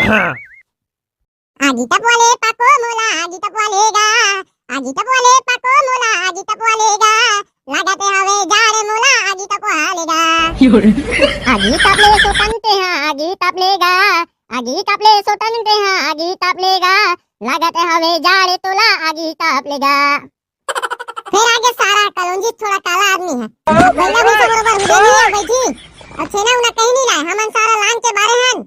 आगी टपवाले पाको मोला आगी टपवालेगा आगी टपवाले पाको मोला आगी टपवालेगा लगाते हवे जाड़ मोला आगी टपवालेगा आगी तापले सोटनते हैं आगी तापलेगा आगी तापले सोटनते हैं आगी तापलेगा लगाते हवे जाड़ तोला आगी तापलेगा। फिर आगे सारा कलौंजी थोड़ा काला आदमी है भैया भी तो बरोबर उधर ही है बैठी और छेना उना कहीं नहीं लाए हमन सारा लान के बारे हैं।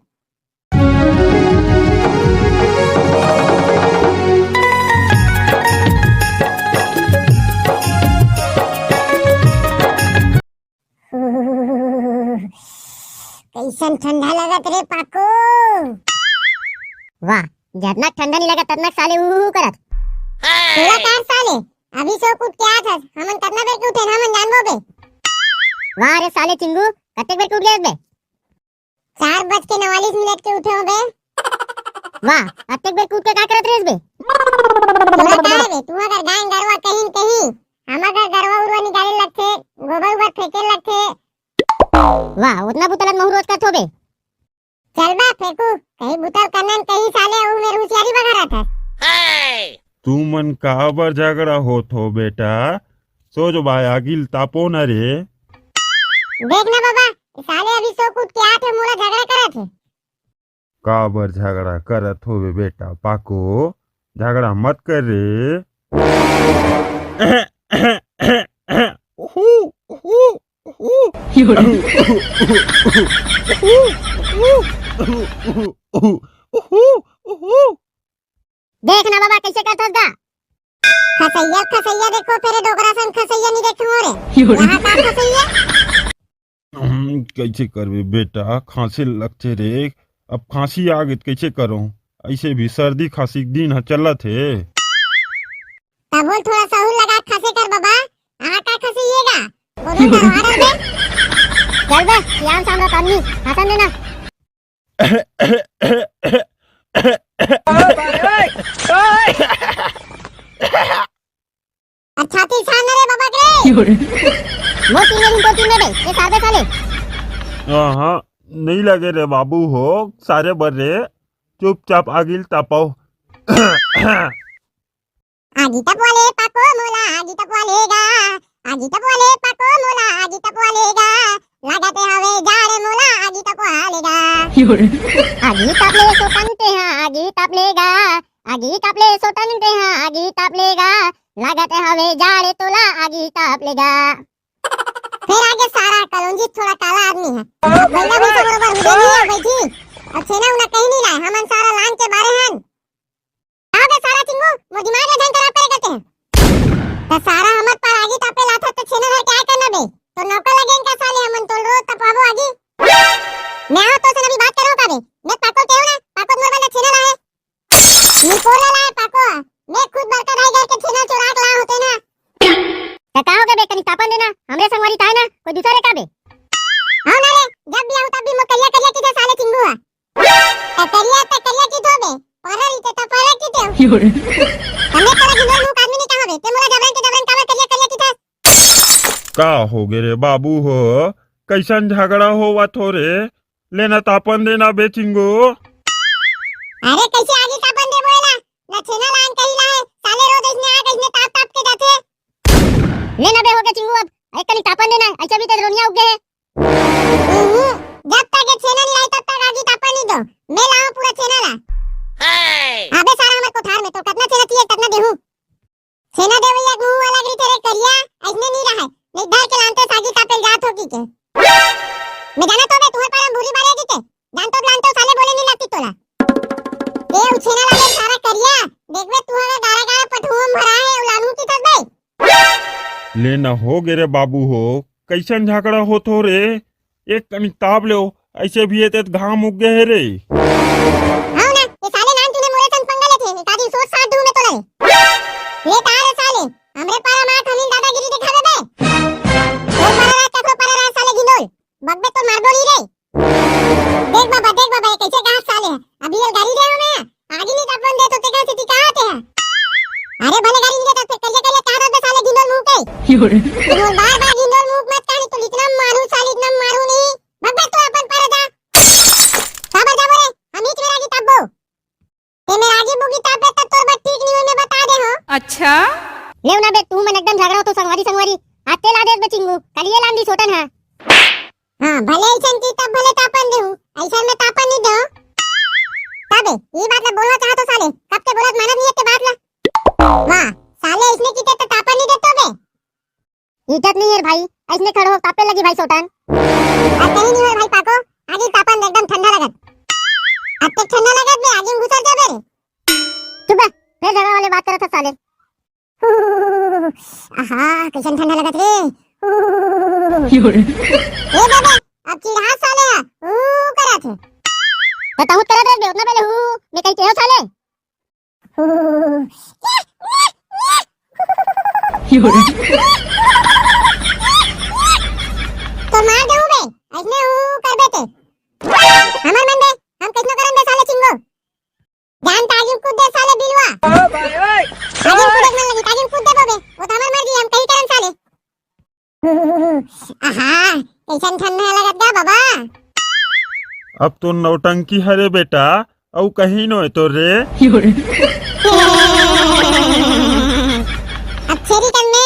कैसन ठंडा लगत रे पाको। वाह जितना ठंडा नहीं लगा ततना साले करत तोला कार साले अभी सो कुछ क्या था हमन कितना बेर के उठे हमन जानबो बे। वाह रे साले चिंगू कते बेर के उठ गए बे 4:49 के उठे हो बे। वाह कते बेर के उठ के का करत रेस बे तोला का है बे तू अगर गाय गरवा कहीं कहीं हम अगर गरवा उरवा निकाले लगथे गोबर उबर फेंके लगथे। वाह उतना बुतलन महू रोज करत हो बे चल बा फेंकू कहीं बुतल कनन कहीं साले उ मेरे होशियारी बगा था। तू मन काबर झगड़ा होत हो बेटा सोच भाई आगिल तापो न रे। देख ना बाबा साले अभी सो कुछ क्या थे मोला झगड़ा करत है। काबर झगड़ा करत हो बेटा पाको झगड़ा मत कर रे। देख ना बाबा कैसे करता था खसैया देखो तेरे डोकरा सन खसैया नहीं देखे मोरे यहाँ का खसैया। कैसे करबे बेटा खांसी लगते रे अब खांसी आ गई कैसे करूं ऐसे भी सर्दी खांसी दिन चलत है। तब बोल थोड़ा सहूर लगा खसे कर बाबा यहाँ का खसैयेगा बोलो करवा दे चल बे यान सामने पानी हसन देना। अच्छा ती छान रे बाबा के वो तीन में ये सारे साले हाँ नहीं लगे रे बाबू हो सारे बर्रे चुपचाप आगिल तापाओ। आगी टपवाले पाको मोला आगी टपवालेगा आगी टपवाले पाको मोला आगी टपवालेगा लगाते हवे जाड़ मोला आगी टपवालेगा आगी तापले सोटनते हैं आगी तापलेगा आगी तापले सोटनते हैं आगी तापलेगा लगाते हवे जाड़ तोला आगी तापलेगा। फिर आगे सारा कलौंजी थोड़ा काला आदमी है भैया भी तो बरोबर उधर ही है बैठी और छेना उना कहीं नहीं लाए हमन सारा लान के बारे हैं। आओगे सारा चिंगू मोर दिमाग में ध्यान खराब करे करते हैं तो सारा हमर पर आगी तापे लाथा तो छेना धर क्या करना बे तो नौकर लगेन का साले हमन तो रोज तपाबो आगी मैं हो तो से अभी बात करो का बे मैं पाको केहू ना पाको मोर वाला छेना लाए मैं कोला लाए पाको मैं खुद बरका भाई गए के छेना चुरा के ला होते ना का होगे बे कनी तापन देना हमरे संगवारी था ना कोई दूसरे का बे हां ना रे जब भी आऊं तब भी मो करिया की साले चिंगू करिया की तो बे और रीते तो पहले की थे हमें तरह की लोग आदमी नहीं कहां बे ते मोला जबरन कावर करिया की था। का हो गे रे बाबू हो कैसन झगड़ा होवा थोरे लेना तापन देना बेचिंगो। अरे कैसे आगे तापन दे बोला ना छेना लान कहीं लाए साले रोज इसने आ गई ताप ताप के जाते लेना बे हो गया चिंगू अब एक कनी तापन देना अच्छा भी तो रोनिया उग गए जब तक ये छेना नहीं लाई तब तक आगे तापन नहीं दो मैं लाऊं पूरा छेना ला। अबे सारा हमर कोठार में तो कितना छेना चाहिए कितना देहूं छेना दे भैया मुंह वाला गिरी तेरे करिया ऐसने नहीं रहा नहीं धर के लानते सागी तापे जात होगी के मैं जाना तो बे तुम्हारे पर भूरी मारेगी के जानतो साले बोले नहीं लगती तोला ए उछेना लाले सारा करिया देखबे तू हमें गारा गारा पठुम भरा है उलानू की तबे लेना हो गे रे बाबू हो कैसन झगड़ा हो थोरे एक कनी ताप लो ऐसे भी ये घाम उग गए रे। हां ना ये साले नान तूने मोरे संग पंगा लेथे एकादी सोच साथ दूं मैं तोला ये तारे साले हमरे पारा मार हमीन दादागिरी दिखावे बे ओ पारा रात साले गिंडोल बगबे तो मार बोली रे। देख बाबा ये कैसे गांठ साले अभी ये गाड़ी दे मैं आगे नहीं तपन दे तो तेगा सिटी कहां थे अरे भले गाड़ी नहीं देता कल्ले कहां दे साले गिंडोल मुंह के बोल बार गिंडोल मुंह मत कहानी तो इतना मारू साले इतना मारू नहीं बगबे तो अपन पारा जा बाबा जा बोले हम ही मेरा की तब्बो अच्छा लेव ना बे तू मन एकदम झगड़ा होतो संगवारी संगवारी आते ला दे बे चिंगू कलिये लांदी सोटन हा हां भले ऐसन की तब भले तापन देऊ ऐसन में तापन नहीं दो तबे ये बात ला बोलना चाहतो साले कब के बोलत मानत नहीं है के बात ला वाह साले इसने की तो तापन नहीं देतो बे इज्जत नहीं है भाई ऐसने खड़ो तापे लगी भाई सोटन ऐसे ही नहीं है भाई पाको आगे तापन एकदम ठंडा लगत अब तक ठंडा लगत बे आगे घुसल जा बे चुप फिर झगड़ा वाले बात करत था साले आहा कैसन ठंडा लगत रे ए बाबा अब चिढ़ा साले करत है बताऊं करत रे उतना पहले मैं कहीं तेहो साले तो मार दूं बे ऐसने कर बेटे हमर मन बे हम कैसनो करन बे साले चिंगो जान ताजिम कूद दे साले बिलवा ताजिम कूद मन लगी ताजिम कूद दे बे वो तो हमर मर्जी हम कहीं करन साले आहा कैसन ठंडा लगत गा बाबा अब तो नौटंकी हरे बेटा औ कहीं नो तो रे अब छेरी करने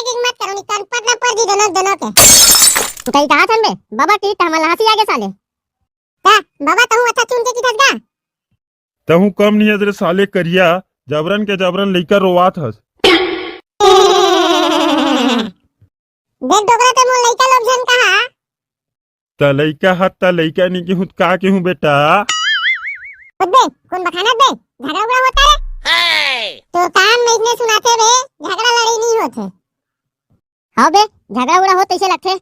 की मत करो नी कान पतला पर दी दोनों दोनों के तू कहीं कहा थन बे बाबा की हमारा हंसी आगे साले का बाबा तू अच्छा चुन के की थस गा तहु कम नहीं रे साले करिया जबरन के जबरन लइका रोवात हस देख डोगरा ते मोर लइका लोग जन कहा त लइका हत त लइका नी की हुत का के हूं बेटा बे कौन बखाना बे झगड़ा उगड़ा होता रे तो काम में इतने सुनाते बे झगड़ा लड़ाई नहीं होते हाँ बे झगड़ा उगड़ा होते ऐसे लगते